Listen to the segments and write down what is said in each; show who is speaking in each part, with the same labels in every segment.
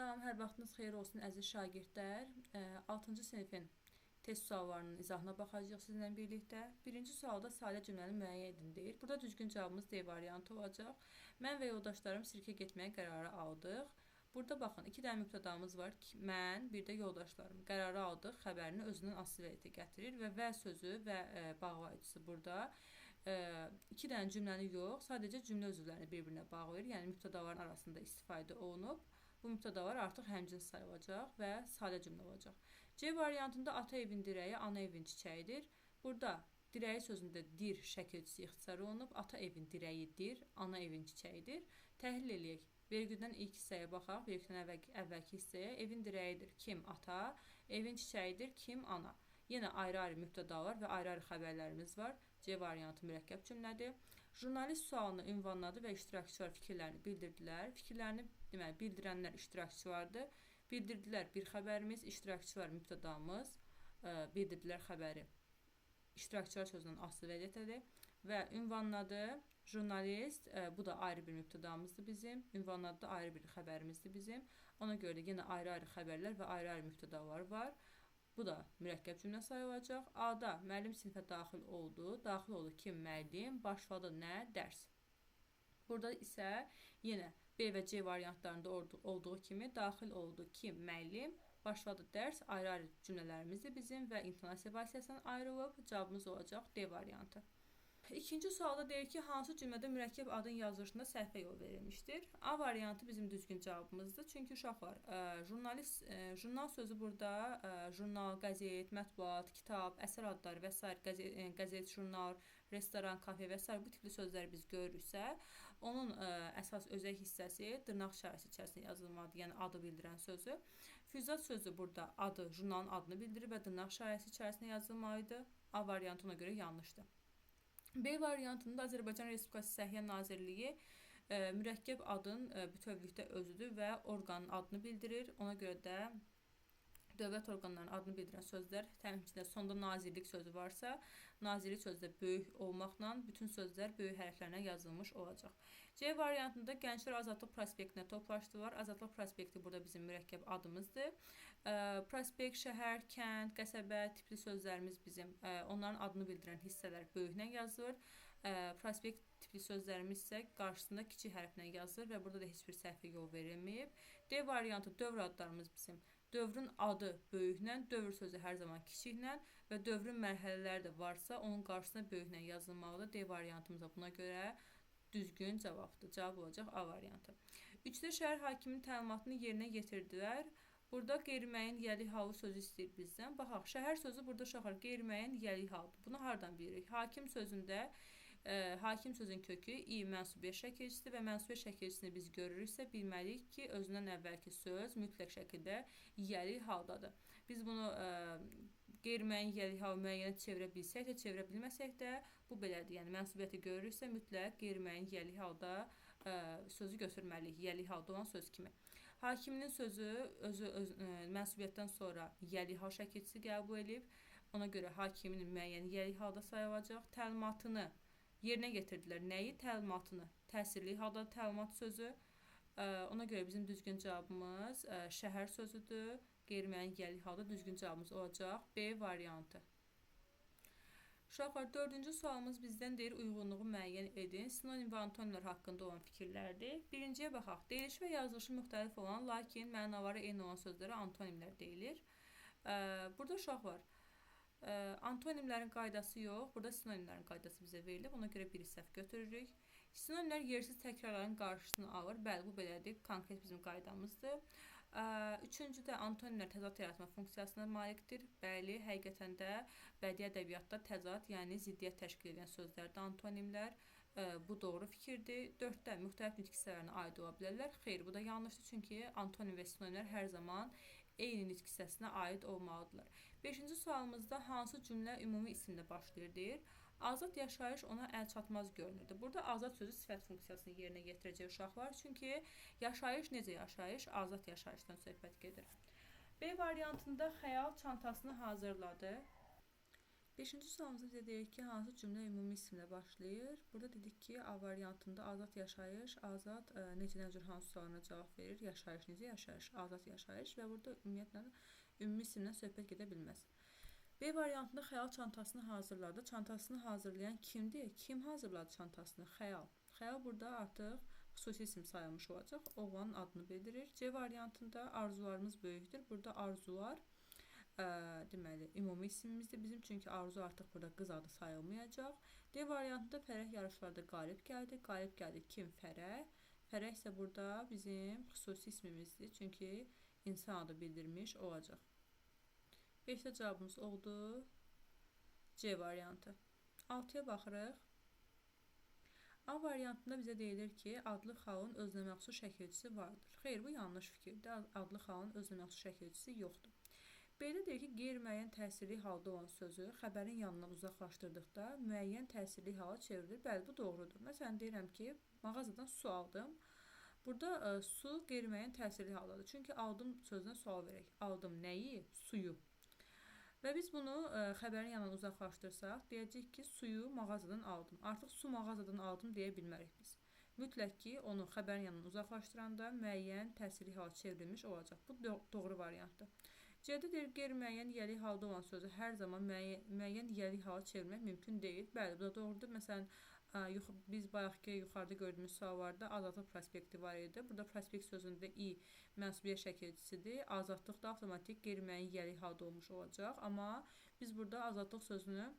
Speaker 1: Salam, hər vaxtınız xeyir olsun əziz şagirdlər. 6-cı sinifin test suallarının izahına baxacağıq sizinlə birlikdə. Birinci sualda sadə cümləni müəyyən edin deyir. Burada düzgün cavabımız D variantı olacaq. Mən və yoldaşlarım sirkə getməyə qərarı aldıq. Burada baxın, iki dənə mübtədamız var. Mən, bir də yoldaşlarım. Qərarı aldıq xəbərini özündən asıl vəziyyətə gətirir və sözü və bağlayıcısı burada. İki dənə cümləni yox, sadəcə cümlə özürlərini bir-birinə bağlayır. Yəni mübtədaların arasında istifadə olunub. Bu mübtədalar artıq həmcins sayılacaq və sadə cümlə olacaq. C variantında ata evin dirəyi, ana evin çiçəyidir. Burada dirəyi sözündə dir şəkilçisi ixtisar olunub. Ata evin dirəyidir, ana evin çiçəyidir. Təhlil eləyək. Vergüldən ilk hissəyə baxaq. Vergüldən əvvəlki hissəyə. Evin dirəyidir kim? Ata. Evin çiçəyidir kim? Ana. Yenə ayrı-ayrı mübtədalar və ayrı-ayrı xəbərlərimiz var. C variantı mürəkkəb cümlədir. Jurnalist sualını ünvanladı və iştirakçılar fikirlərini bildirdilər. Fikirlərini bildirənlər iştirakçılardır. Bildirdilər bir xəbərimiz, iştirakçılar mübtədamız, bildirdilər xəbəri. İştirakçılar sözündən asılı vəziyyətədir və ünvanladı jurnalist, bu da ayrı bir mübtədamızdır bizim. Ünvanladı da ayrı bir xəbərimizdir bizim. Ona görə də yenə ayrı-ayrı xəbərlər və ayrı-ayrı mübtədalar var. Bu da mürəkkəb cümlə sayılacaq. A-da müəllim sinifə daxil oldu. Daxil oldu kim? Müəllim. Başladı nə? Dərs. Burada isə yenə B və C variantlarında olduğu kimi daxil oldu kim? Müəllim. Başladı dərs. Ayrı-ayrı cümlələrimizdir bizim və intonasiya vasitəsindən ayrılıb. Cavabımız olacaq D variantı. İkinci sualda deyir ki, hansı cümlədə mürəkkəb adın yazılışında səhvə yol verilmişdir? A variantı bizim düzgün cavabımızdır. Çünki uşaqlar, jurnal sözü burada jurnal, qəzet, mətbuat, kitab, əsər adları və s. qəzet, jurnal, restoran, kafe və s. bu tipli sözləri biz görürüksə, onun əsas özək hissəsi dırnaq işarəsi içərisində yazılmalıdır, yəni adı bildirən sözü. Füzat sözü burada adı, jurnalın adını bildirir və dırnaq işarəsi içərisində yazılmalıdır. A variantı ona görə yanlışdır. B variantında Azərbaycan Respublikası Səhiyyə Nazirliyi mürəkkəb adın bütövlükdə özüdür və orqanın adını bildirir. Ona görə də dövlət orqanlarının adını bildirən sözlər, təmsilçidə sonda nazirlik sözü varsa, nazirlik sözü də böyük olmaqla bütün sözlər böyük hərflərlə yazılmış olacaq. C variantında Gənclər Azadlıq prospektinə toplaşdılar. Azadlıq prospekti burada bizim mürəkkəb adımızdır. Prospekt, şəhər, kənd, qəsəbə tipli sözlərimiz bizim, onların adını bildirən hissələr böyüklə yazılır. Prospekt tipli sözlərimiz isə qarşısında kiçik hərflə yazılır və burada da heç bir səhvə yol verilməyib. D variantı dövr adlarımız bizim. Dövrün adı böyüklə, dövr sözü hər zaman kiçiklə və dövrün mərhələləri də varsa, onun qarşısına böyüklə yazılmalıdır. D variantımız da buna görə düzgün cavabdır. Cavab olacaq A variantı. 3-də şəhər hakiminin təlimatını yerinə yetirdilər. Burada qeyri-müəyyən yəli halı sözü istəyir bizdən. Baxaq, şəhər sözü burada uşaqlar qeyri-müəyyən yəli halıdır. Bunu hardan bilirik? Hakim sözündə hakim sözün kökü i mənsubiyyət şəkilçisidir və mənsubiyyət şəkilçisini biz görürüksə, bilməliyik ki, özündən əvvəlki söz mütləq şəkildə yəli haldadır. Biz bunu qeyri-müəyyən yəli halı müəyyənə çevirə bilsək də, çevirə bilməsək də bu belədir. Yəni mənsubiyyəti görürüksə, mütləq qeyri-müəyyən yəli halda sözü götürməliyik, yəli halda olan söz kimi. Hakiminin sözü mənsubiyyətdən sonra yəli hal şəkilçisi qəbul edib. Ona görə hakiminin müəyyəni yəli halda sayılacaq. Təlimatını yerinə getirdilər. Nəyi? Təlimatını. Təsirli halda təlimat sözü. Ona görə bizim düzgün cavabımız şəhər sözüdür. Qeyri-müəyyən yəli halda düzgün cavabımız olacaq B variantı. Uşaqlar, 4-cü sualımız bizdən deyir, uyğunluğu müəyyən edin. Sinonim və antonimlər haqqında olan fikirlərdir. Birinciyə baxaq. Deyiliş və yazılışı müxtəlif olan, lakin mənaları eyni olan sözlərə antonimlər deyilir. Burada uşaqlar, antonimlərin qaydası yox, burada sinonimlərin qaydası bizə verilib, ona görə bir səhv götürürük. Sinonimlər yersiz təkrarların qarşısını alır, bəli, bu belədir, konkret bizim qaydamızdır. Üçüncüdə antonimlər təzad yaratma funksiyasına malikdir, bəli, həqiqətən də bədii ədəbiyyatda təzad, yəni ziddiyyət təşkil edən sözlərdə antonimlər, bu doğru fikirdir. 4-də müxtəlif nitq hissələrinə aid ola bilərlər, xeyr, bu da yanlışdır, çünki antonim və sinonimlər hər zaman eyni nitq hissəsinə aid olmalıdırlar. 5-ci sualımızda hansı cümlə ümumi isimlə başlayır deyir. Azad yaşayış ona əlçatmaz görünürdü. Burada azad sözü sifət funksiyasını yerinə yetirəcək uşaqlar. Çünki yaşayış necə yaşayış? Azad yaşayışdan söhbət gedir. B variantında xəyal çantasını hazırladı. 5-ci sualımızda bizə deyir ki, hansı cümlə ümumi isimlə başlayır? Burada dedik ki, A variantında azad yaşayış, azad necə nə cür hansı sualına cavab verir? Yaşayış necə yaşayış? Azad yaşayış və burada ümumiyyətlə ümumi isimlə söhbət gedə bilməz. B variantında xəyal çantasını hazırladı. Çantasını hazırlayan kimdir? Kim hazırladı çantasını? Xəyal. Xəyal burada artıq xüsusi isim sayılmış olacaq. Oğlanın adını bildirir. C variantında arzularımız böyükdür. Burada arzular deməli, ümumi isimimizdir bizim, çünki arzu artıq burada qız adı sayılmayacaq. D variantında Fərəh yarışlarda qalib gəldi. Qalib gəldi kim? Fərəh. Fərəh isə burada bizim xüsusi ismimizdir, çünki insan adı bildirmiş olacaq. 5-də cavabımız oldu. C variantı. 6-ya baxırıq. A variantında bizə deyilir ki, adlı xalın özünəməxsus şəkilçisi vardır. Xeyr, bu yanlış fikirdir. Adlı xalın özünəməxsus şəkilçisi yoxdur. B-də deyir ki, qeyri-müəyyən təsirli halda olan sözü xəbərin yanından uzaqlaşdırdıqda müəyyən təsirli hala çevrilir. Bəli, bu doğrudur. Məsələn, deyirəm ki, mağazadan su aldım. Burada su qeyri-müəyyən təsirli haldadır. Çünki aldım sözünə sual verək. Aldım nəyi? Suyu. Və biz bunu xəbərin yanından uzaqlaşdırsaq, deyəcək ki, suyu mağazadan aldım. Artıq su mağazadan aldım deyə bilmərik biz. Mütləq ki, onu xəbərin yanından uzaqlaşdıranda müəyyən təsirli hala çevrilmiş olacaq. Bu doğru variantdır. C-də deyir, qeyri-müəyyən yəli halda olan sözü hər zaman müəyyən yəli hala çevirmək mümkün deyil. Bəli, bu da doğrudur. Məsələn, biz bayaqki yuxarıda gördüyümüz suallarda azadlıq prospekti var idi. Burada prospekt sözündə i mənsubiyyət şəkilçisidir. Azadlıq da avtomatik qeyri-müəyyən yəli halda olmuş olacaq. Amma biz burada azadlıq sözünü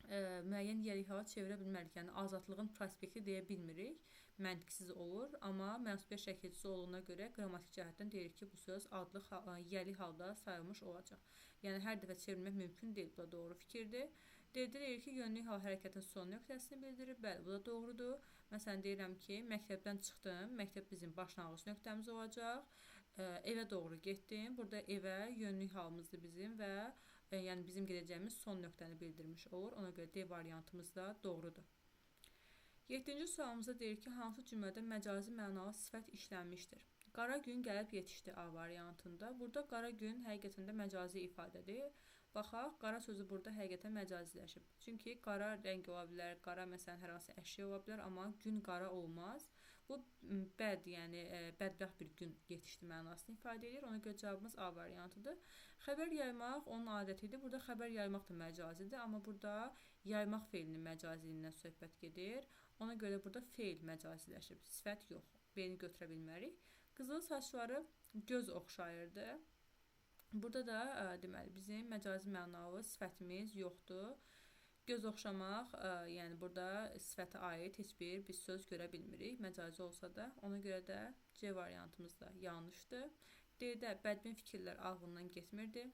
Speaker 1: müəyyən yəli hala çevirə bilmərik. Yəni, azadlığın prospekti deyə bilmirik. Məntiqsiz olur, amma mənsubiyyət şəkilçisi olduğuna görə qrammatik cəhətdən deyirik ki, bu söz adlı yəli halda sayılmış olacaq. Yəni, hər dəfə çevirmək mümkün deyil, bu da doğru fikirdir. Deyir ki, yönlü hal hərəkətin son nöqtəsini bildirir. Bəli, bu da doğrudur. Məsələn, deyirəm ki, məktəbdən çıxdım. Məktəb bizim başlanğıc nöqtəmiz olacaq. Evə doğru getdim. Burada evə yönlü halımızdır bizim və yəni bizim gedəcəyimiz son nöqtəni bildirmiş olur. Ona görə D variantımız da doğrudur. 7-ci sualımızda deyir ki, hansı cümlədə məcazi mənalı sifət işlənmişdir? Qara gün gəlib yetişdi A variantında. Burada qara gün həqiqətən də məcazi ifadədir. Baxaq, qara sözü burada həqiqətən məcaziləşib. Çünki qara rəng ola bilər, qara məsələn hər hansı əşya ola bilər, amma gün qara olmaz. Bu bəd, yəni bədbəxt bir gün yetişdi mənasını ifadə edir. Ona görə cavabımız A variantıdır. Xəbər yaymaq onun adətidir. Burada xəbər yaymaq da məcazidir, amma burada yaymaq feilinin məcaziliyindən söhbət gedir. Ona görə burada feil məcaziləşib, sifət yox. B-ni götürə bilmərik. Qızıl saçları göz oxşayırdı. Burada da deməli bizim məcazi mənalı sifətimiz yoxdur. Göz oxşamaq, yəni burada sifətə aid heç bir söz görə bilmirik, məcazi olsa da. Ona görə də C variantımız da yanlışdır. D-də bədbin fikirlər ağlından getmirdi.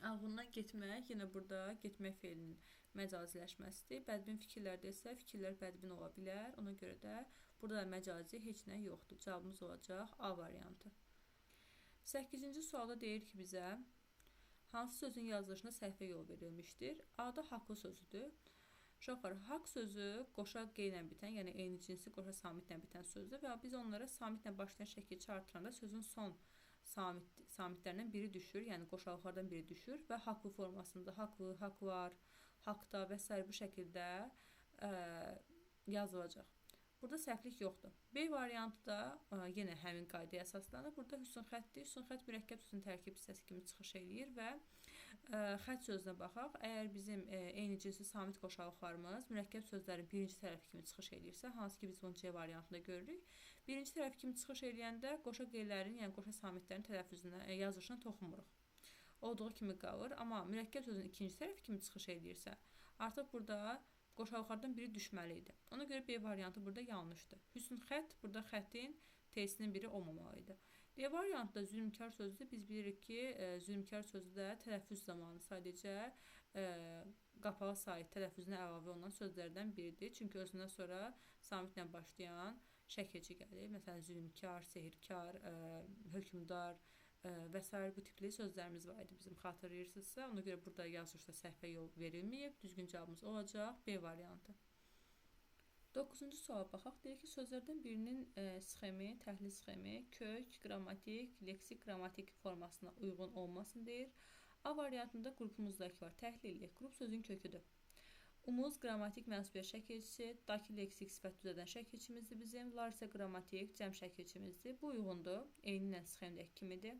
Speaker 1: Ağlından getmək, yenə burada getmək feilinin məcaziləşməsidir. Bədbin fikirlərdə isə fikirlər bədbin ola bilər. Ona görə də burada da məcazi heç nə yoxdur. Cavabımız olacaq A variantı. 8-ci sualda deyir ki, bizə hansı sözün yazılışına səhvə yol verilmişdir? A-da haqlı sözüdür. Uşaqlar, haqq sözü qoşa q ilə bitən, yəni eyni cinsi qoşa samitlə bitən sözdür və biz onlara samitlə başlayan şəkilçi artıranda sözün son samitlərindən biri düşür, yəni qoşalıqlardan biri düşür və haqlı formasında haqlı, haqlar, haqda və s. bu şəkildə yazılacaq. Burada səhvlik yoxdur. B variantı da yenə həmin qaydaya əsaslanır. Burada hüsn xətdir. Hüsn xət mürəkkəb sözün tərkib hissəsi kimi çıxış eləyir və xət sözünə baxaq. Əgər bizim eyni cinsi samit qoşalıqlarımız mürəkkəb sözlərin birinci tərəfi kimi çıxış eləyirsə, hansı ki biz bunu C variantında görürük. Birinci tərəfi kimi çıxış eləyəndə qoşa qeylərin, yəni qoşa samitlərin tələffüzünə, yazılışına toxunmuruq. Olduğu kimi qalır. Amma mürəkkəb sözün ikinci tərəfi kimi çıxış eləyirsə, artıq burada qoşalıqlardan biri düşməli idi. Ona görə B variantı burada yanlışdır. Hüsn xət, burada xətin T-sinin biri olmamalıydı. D variantda zülmkar sözüdür. Biz bilirik ki, zülmkar sözü də tələffüz zamanı sadəcə qapalı sait tələffüzünə əlavə olunan sözlərdən biridir. Çünki özündən sonra samitlə başlayan şəkilçi gəlir. Məsələn, zülmkar, sehirkar, hökmdar və s. bu tipli sözlərimiz var idi bizim, xatırlayırsınızsa. Ona görə burada yazılışda səhvə yol verilməyib. Düzgün cavabımız olacaq B variantı. 9-cu suala baxaq. Deyir ki, sözlərdən birinin sxemi, təhlil sxemi kök, qrammatik, leksik, qrammatik formasına uyğun olmasın deyir. A variantında qrupumuzdakı var. Təhlil edirik. Qrup sözün köküdür. Umuz qrammatik mənsubiyyət şəkilçisi, daki leksik sifət düzəldən şəkilçimizdir bizim. Lar isə qrammatik cəm şəkilçimizdir. Bu uyğundur. Eynilə sxemdəki kimidir.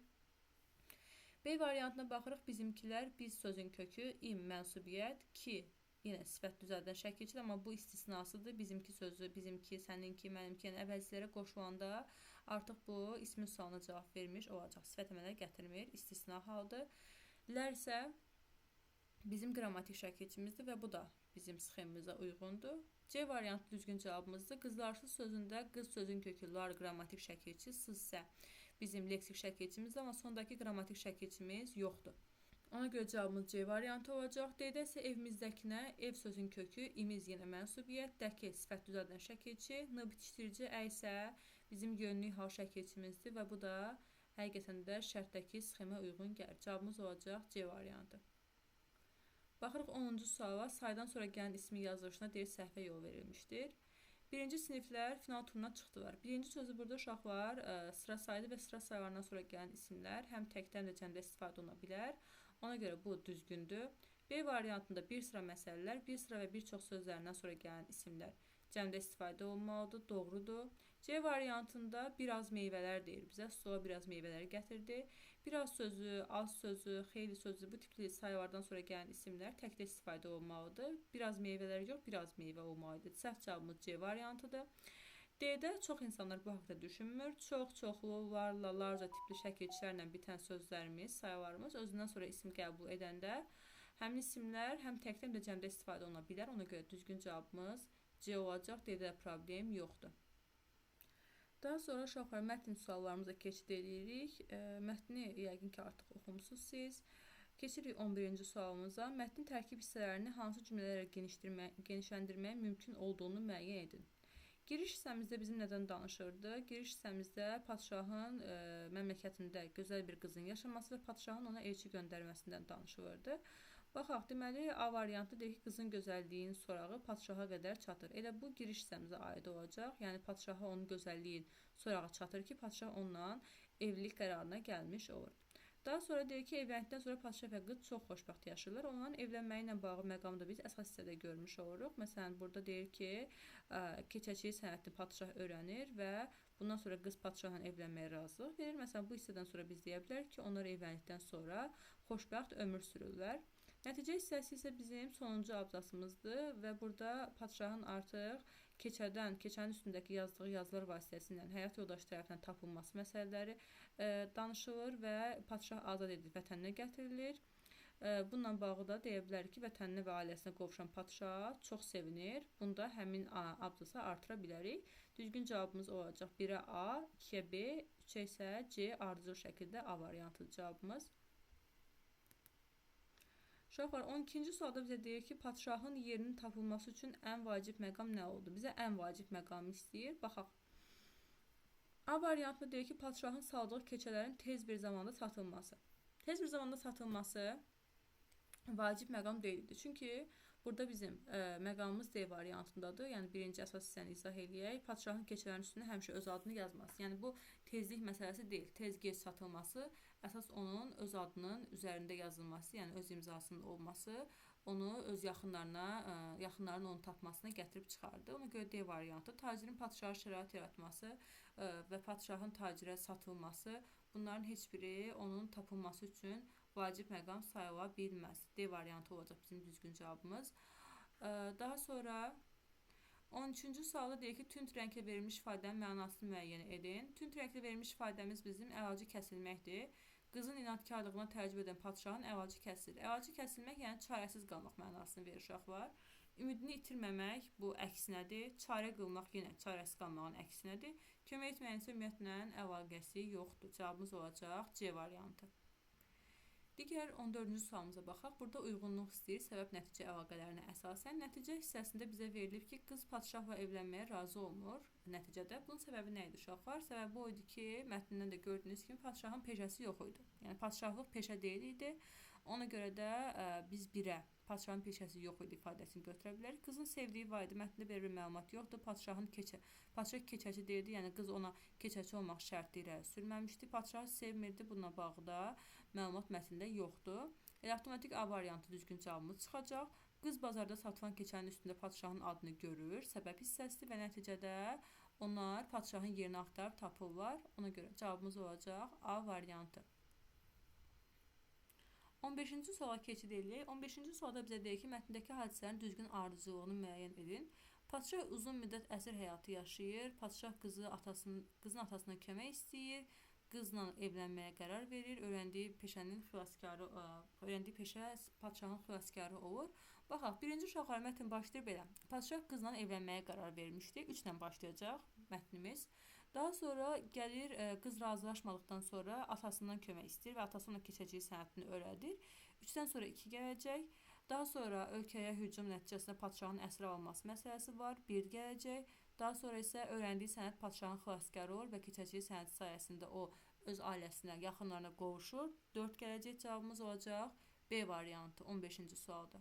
Speaker 1: B variantına baxırıq. Bizimkilər biz sözün kökü, im mənsubiyyət, ki yenə sifət düzəldən şəkilçidir, amma bu istisnasıdır. Bizimki sözü, bizimki, səninki, mənimki, yəni əvəzlərə qoşulanda artıq bu ismin sualına cavab vermiş olacaq. Sifət əmələ gətirmir, istisna haldır. Lər isə bizim qrammatik şəkilçimizdir və bu da bizim sxemimizə uyğundur. C variantı düzgün cavabımızdır. Qızlarsız sözündə qız sözün kökü lar qrammatik şəkilçi, sız isə bizim leksik şəkilçimizdir, amma sondakı qrammatik şəkilçimiz yoxdur. Ona görə cavabımız C variantı olacaq. D-də isə evimizdəkinə ev sözün kökü, imiz yenə mənsubiyyət, dəki sifət düzəldən şəkilçi, n bitişdirici, ə isə bizim yönlük hal şəkilçimizdir və bu da həqiqətən də şərtdəki sxemə uyğun gəlir. Cavabımız olacaq C variantı. Baxırıq 10-cu suala. Saydan sonra gələn ismi yazılışına deyir səhvə yol verilmişdir. Birinci siniflər final turuna çıxdılar. Birinci sözü burada uşaqlar sıra saydı və sıra saylarından sonra gələn isimlər həm təkdən də cəmdə istifadə oluna bilər. Ona görə bu düzgündür. B variantında bir sıra məsələlər, bir sıra və bir çox sözlərindən sonra gələn isimlər cəmdə istifadə olmalıdır, doğrudur. C variantında biraz meyvələr deyir bizə. Stola biraz meyvələri gətirdi. Biraz sözü, az sözü, xeyli sözü, bu tipli sayılardan sonra gələn isimlər təkdə istifadə olmalıdır. Biraz meyvələr yox, biraz meyvə olmalıdır. Səhv cavabımız C variantıdır. D-də çox insanlar bu haqda düşünmür. Çox, çoxlu, larla, larca tipli şəkilçilərlə bitən sözlərimiz, sayılarımız özündən sonra isim qəbul edəndə həmin isimlər həm təkdə həm də cəmdə istifadə oluna bilər. Ona görə düzgün cavabımız C olacaq. D-də problem yoxdur. Daha sonra uşaqlar mətn suallarımıza keçid edirik. Mətni yəqin ki artıq oxumusunuz siz. Keçirik 11-ci sualımıza. Mətnin tərkib hissələrini hansı cümlələrlə genişləndirmək mümkün olduğunu müəyyən edin. Giriş hissəmizdə bizim nədən danışırdı? Giriş hissəmizdə padşahın məmləkətində gözəl bir qızın yaşaması və padşahın ona elçi göndərməsindən danışılırdı. Baxaq, deməli, A variantı deyir ki, qızın gözəlliyin sorağı padşaha qədər çatır. Elə bu giriş hissəmizə aid olacaq. Yəni, padşaha onun gözəlliyin sorağı çatır ki, padşah onunla evlilik qərarına gəlmiş olur. Daha sonra deyir ki, evləndikdən sonra padşah və qız çox xoşbəxt yaşayırlar. Onların evlənməyi ilə bağlı məqamda biz əsas hissədə görmüş oluruq. Məsələn, burada deyir ki, keçəçilik sənətini padşah öyrənir və bundan sonra qız padşahla evlənməyə razılıq verir. Məsələn, bu hissədən sonra biz deyə bilərik ki, onlar evləndikdən sonra xoşbəxt ömür sürürlər. Nəticə hissəsi isə bizim sonuncu abzasımızdır və burada padşahın artıq keçənin üstündəki yazdığı yazılar vasitəsilə həyat yoldaşı tərəfindən tapılması məsələləri danışılır və padşah azad edilir, vətəninə gətirilir. Bununla bağlı da deyə bilərik ki, vətəninə və ailəsinə qovuşan padşah çox sevinir. Bunda həmin abzası artıra bilərik. Düzgün cavabımız olacaq 1-ə A, 2-yə B, 3-ə isə C ardıcıl şəkildə A variantıdır cavabımız. Uşaqlar 12-ci sualda bizə deyir ki, padşahın yerinin tapılması üçün ən vacib məqam nə oldu? Bizə ən vacib məqamı istəyir. Baxaq. A variantında deyir ki, padşahın saldığı keçələrin tez bir zamanda satılması. Tez bir zamanda satılması vacib məqam deyildi. Çünki burada bizim məqamımız D variantındadır. Yəni birinci əsas hissəni izah eləyək. Padşahın keçələrin üstünə həmişə öz adını yazması. Yəni bu tezlik məsələsi deyil. Tez-gec satılması əsas onun öz adının üzərində yazılması, yəni öz imzasının olması, onu öz yaxınlarının onu tapmasına gətirib çıxardı. Ona görə D variantı tacirin padşaha şərait yaratması və padşahın tacirə satılması, bunların heç biri onun tapılması üçün vacib məqam sayıla bilməz. D variantı olacaq bizim düzgün cavabımız. Daha sonra 13-cü sualda deyir ki, tünd rənglə verilmiş ifadənin mənasını müəyyən edin. Tünd rənglə verilmiş ifadəmiz bizim əlacı kəsilməkdir. Qızın inadkarlığına təəccüb edən padşahın əlacı kəsilir. Əlacı kəsilmək, yəni çarəsiz qalmaq mənasını verir uşaqlar. Ümidini itirməmək bu əksinədir. Çarə qılmaq yenə çarəsiz qalmağın əksinədir. Kömək etməyin isə ümumiyyətlə əlaqəsi yoxdur. Cavabımız olacaq C variantı. Digər 14-cü sualımıza baxaq. Burada uyğunluq istəyir səbəb-nəticə əlaqələrinə əsasən. Nəticə hissəsində bizə verilib ki, qız padşahla evlənməyə razı olmur nəticədə. Bunun səbəbi nə idi uşaqlar? Səbəbi o idi ki, mətnindən də gördüyünüz kimi padşahın peşəsi yox idi. Yəni padşahlıq peşə deyil idi. Ona görə də biz birə padşahın peşəsi yox idi ifadəsini götürə bilərik. Qızın sevdiyi var idi. Mətndə belə bir məlumat yoxdur. Padşah keçəçi deyildi. Yəni qız ona keçəçi olmaq şərti ilə sürməmişdi. Padşahı sevmirdi. Bununla bağlı da məlumat mətndə yoxdur. Elə avtomatik A variantı düzgün cavabımız çıxacaq. Qız bazarda satılan keçənin üstündə padşahın adını görür, səbəb hissəsidir və nəticədə onlar padşahın yerini axtarıb tapırlar. Ona görə cavabımız olacaq A variantı. 15-ci suala keçid eləyək. 15-ci sualda bizə deyir ki, mətndəki hadisələrin düzgün ardıcıllığını müəyyən edin. Padşah uzun müddət əsir həyatı yaşayır. Padşah qızın atasına kömək istəyir. Qızla evlənməyə qərar verir. Öyrəndiyi peşə padşahın xilaskarı olur. Baxaq, birinci uşaqlar mətn başlayır belə. Padşah qızla evlənməyə qərar vermişdi. 3 ilə başlayacaq mətnimiz. Daha sonra gəlir, qız razılaşmadıqdan sonra atasından kömək istəyir və atası ona keçəcəyi sənətini öyrədir. 3-dən sonra 2 gələcək. Daha sonra ölkəyə hücum nəticəsində padşahın əsir alınması məsələsi var. 1 gələcək. Daha sonra isə öyrəndiyi sənət padşahın xilaskarı olur və keçəcəyi sənət sayəsində o öz ailəsinə, yaxınlarına qovuşur. 4 gələcək cavabımız olacaq B variantı 15-ci sualda.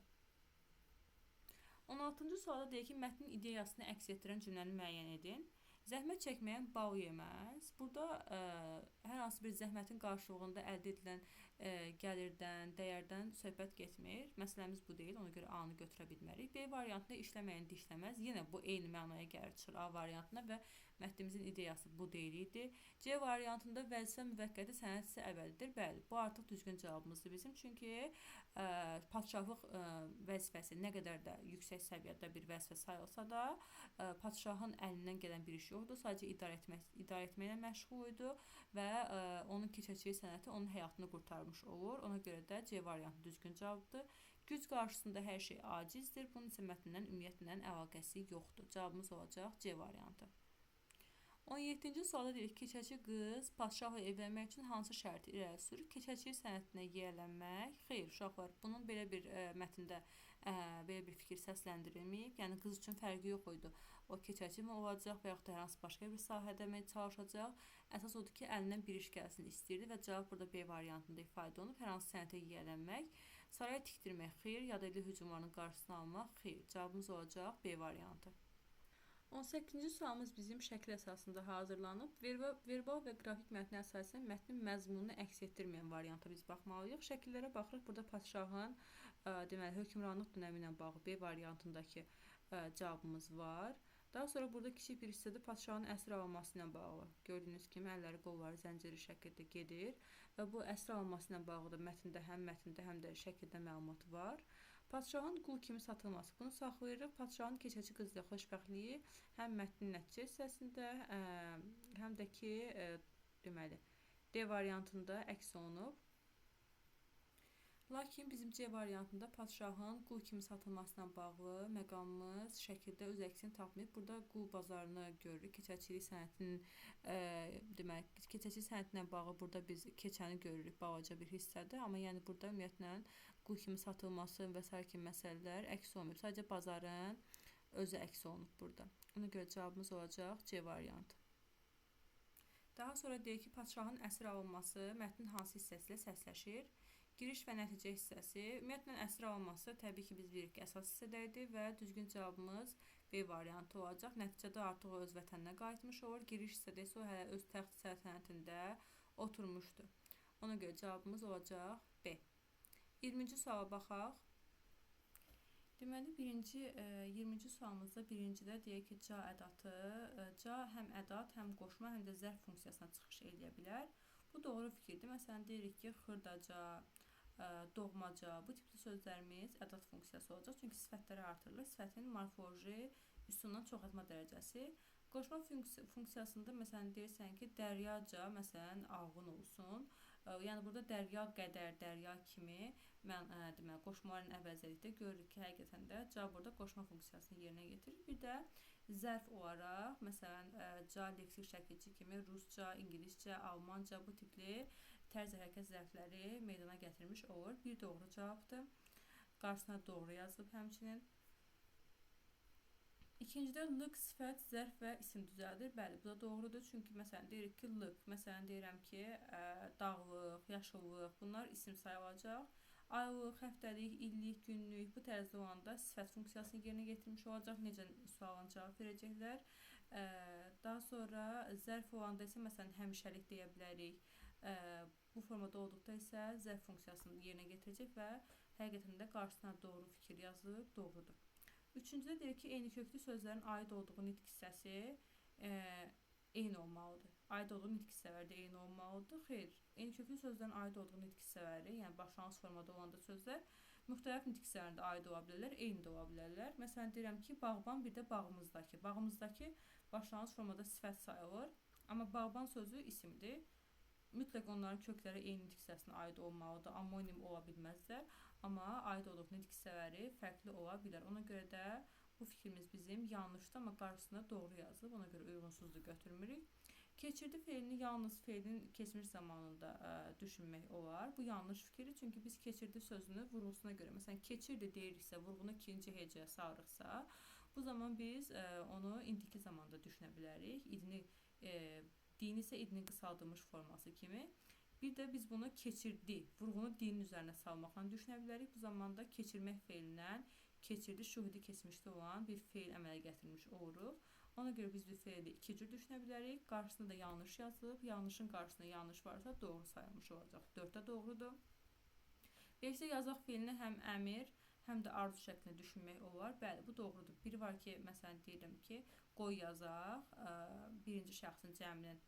Speaker 1: 16-cı sualda deyir ki, mətnin ideyasını əks etdirən cümləni müəyyən edin. Zəhmət çəkməyən bal yeməz. Burada hər hansı bir zəhmətin qarşılığında əldə edilən gəlirdən, dəyərdən söhbət getmir. Məsələmiz bu deyil, ona görə A-nı götürə bilmərik. B variantında işləməyən dişləməz. Yenə bu eyni mənaya gəlir çıxır A variantına və mətnimizin ideyası bu deyil idi. C variantında vəzifə müvəqqəti, sənət isə əbədidir. Bəli, bu artıq düzgün cavabımızdır bizim. Çünki padşahlıq vəzifəsi nə qədər də yüksək səviyyədə bir vəzifə sayılsa da, padşahın əlindən gələn bir iş yoxdur. Sadəcə idarə etməklə məşğul idi və onun keçəcəyi sənəti onun həyatını qurtarmış olur. Ona görə də C variantı düzgün cavabdır. Güc qarşısında hər şey acizdir. Bunun isə mətndən ümumiyyətlə əlaqəsi yoxdur. Cavabımız olacaq C variantı. 17-ci sualda deyirik, keçəçi qız padşahla evlənmək üçün hansı şərti irəli sürür? Keçəçi sənətinə yiyələnmək. Xeyr, uşaqlar, bunun belə bir mətndə belə bir fikir səsləndirilməyib. Yəni, qız üçün fərqi yox idi. O keçəçi mi olacaq və yaxud da hər hansı başqa bir sahədə mi çalışacaq? Əsas odur ki, əlindən bir iş gəlsin istəyirdi və cavab burada B variantında ifadə olunub. Hər hansı sənətə yiyələnmək. Saray tikdirmək, xeyr. Yadaylı hücumlarının qarşısını almaq, xeyr. Cavabımız olacaq B variantı. 18-ci sualımız bizim şəkil əsasında hazırlanıb. Verbal və qrafik mətnə əsasən mətnin məzmununu əks etdirməyən varianta biz baxmalıyıq. Şəkillərə baxırıq. Burada padşahın hökmranlıq dönəmi ilə bağlı B variantındakı cavabımız var. Daha sonra burada kiçik bir hissədə padşahın əsir alınması ilə bağlı. Gördüyünüz kimi əlləri, qolları zənciri şəkildə gedir və bu əsir alınması ilə bağlı da mətndə həm də şəkildə məlumat var. Padşahın qul kimi satılması. Bunu saxlayırıq. Padşahın keçəçi qızla xoşbəxtliyi həm mətnin nəticə hissəsində, həm də ki, deməli, D variantında əks olunub. Lakin bizim C variantında padşahın qul kimi satılmasına bağlı məqamımız şəkildə öz əksini tapmayıb. Burada qul bazarını görürük. Keçəçilik sənətinin, demək, keçəçilik sənətinə bağlı burada biz keçəni görürük balaca bir hissədə. Amma yəni burada ümumiyyətlə qul kimi satılması və s. kimi məsələlər əks olmayıb. Sadəcə bazarın özü əks olunub burada. Ona görə cavabımız olacaq C variantı. Daha sonra deyir ki, padşahın əsir alınması mətnin hansı hissəsi ilə səsləşir? Giriş və nəticə hissəsi. Ümumiyyətlə, əsir alınması təbii ki, biz bilirik ki, əsas hissədəydi və düzgün cavabımız B variantı olacaq. Nəticədə artıq o öz vətəninə qayıtmış olur. Giriş hissədə isə o hələ öz təxt səltənətində oturmuşdu. Ona görə cavabımız olacaq B. 20-ci suala baxaq. Deməli, 20-ci sualımızda birincidə deyək ki, ca ədatı. Ca həm ədat, həm qoşma, həm də zərf funksiyasına çıxış edə bilər. Bu doğru fikirdir. Məsələn, deyirik ki, xırdaca, doğmaca, bu tipli sözlərimiz ədat funksiyası olacaq. Çünki sifətləri artırılır. Sifətin morfoloji üsulundan çoxaltma dərəcəsi. Qoşma funksiyasında, məsələn, deyirsən ki, dəryaca, məsələn, ağın olsun. Yəni, burada dərya qədər, dərya kimi deməli, qoşmaların əvəzəlikdə görürük ki, həqiqətən də ca burada qoşma funksiyasını yerinə getirir. Bir də zərf olaraq, məsələn, ca leksik şəkilçi kimi rusca, ingiliscə, almanca bu tipli tərz hərəkət zərfləri meydana gətirmiş olur. Bir doğru cavabdır. Qarşısına doğru yazılıb həmçinin. İkincidə lıq, sifət, zərf və isim düzəldir. Bəli, bu da doğrudur. Çünki, məsələn, deyirik ki, lıq. Məsələn, deyirəm ki, dağlıq, yaşıllıq, bunlar isim sayılacaq. Aylıq, həftəlik, illik, günlük bu tərzdə olanda sifət funksiyasını yerinə getirmiş olacaq. Necə sualına cavab verəcəklər. Daha sonra zərf olanda isə, məsələn, həmişəlik deyə bilərik. Bu formada olduqda isə zərf funksiyasını yerinə yetirəcək və həqiqətən də qarşısına doğru fikir yazıb doğrudur. Üçüncüdə deyir ki, eyni köklü sözlərin aid olduğu nitq hissəsi eyni olmalıdır. Aid olduğu nitq hissələri də eyni olmalıdır. Xeyr, eyni köklü sözlərin aid olduğu nitq hissələri, yəni başlanğıc formada olanda sözlər müxtəlif nitq hissələrində aid ola bilərlər, eyni də ola bilərlər. Məsələn, deyirəm ki, bağban, bir də bağımızdakı. Bağımızdakı başlanğıc formada sifət sayılır, amma bağban sözü isimdir. Mütləq onların kökləri eyni nitq hissəsinə aid olmalıdır, amonim ola bilməzlər, amma aid olduğu nitq hissələri fərqli ola bilər. Ona görə də bu fikrimiz bizim yanlışdır, amma qarşısında doğru yazıb, ona görə uyğunsuzluq götürmürük. Keçirdi feilini yalnız feilin keçmiş zamanında düşünmək olar. Bu yanlış fikirdir, çünki biz keçirdi sözünü vurğusuna görə, məsələn, keçirdi deyiriksə, vurğunu ikinci hecəyə sarıqsa, bu zaman biz onu indiki zamanda düşünə bilərik. Dini isə idinin qısaldılmış forması kimi. Bir də biz bunu keçirdi, vurğunu dinin üzərinə salmaqla düşünə bilərik. Bu zamanda keçirmək feilindən keçirdi, şuhudi keçmişdə olan bir feil əmələ gətirmiş oluruq. Ona görə biz bu feili iki cür düşünə bilərik. Qarşısında da yanlış yazılıb, yanlışın qarşısında yanlış varsa doğru sayılmış olacaq. 4-də doğrudur. 5-də yazaq feilini həm əmir, həm də arzu şəklində düşünmək olar. Bəli, bu doğrudur. Biri var ki, məsələn, deyirəm ki, qoy yazaq, birinci şəxsin cəminin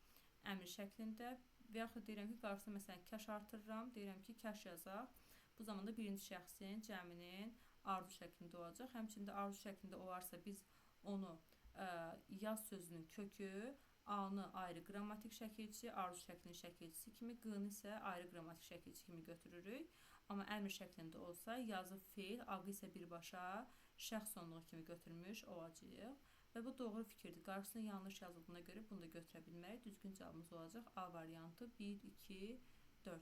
Speaker 1: əmr şəklində və yaxud deyirəm ki, qarşısına məsələn, kəş artırıram, deyirəm ki, kəş yazaq. Bu zamanda birinci şəxsin cəminin arzu şəklində olacaq. Həmçində arzu şəklində olarsa biz onu yaz sözünün kökü, A-nı ayrı qrammatik şəkilçi, arzu şəklinin şəkilçisi kimi, Q-nı isə ayrı qrammatik şəkilçi kimi götürürük. Amma əmr şəklində olsa, yazıb feil, ağı isə birbaşa şəxs sonluğu kimi götürmüş olacaq. Və bu doğru fikirdir. Qarşısına yanlış yazıldığına görə bunu da götürə bilmərik. Düzgün cavabımız olacaq A variantı 1, 2, 4.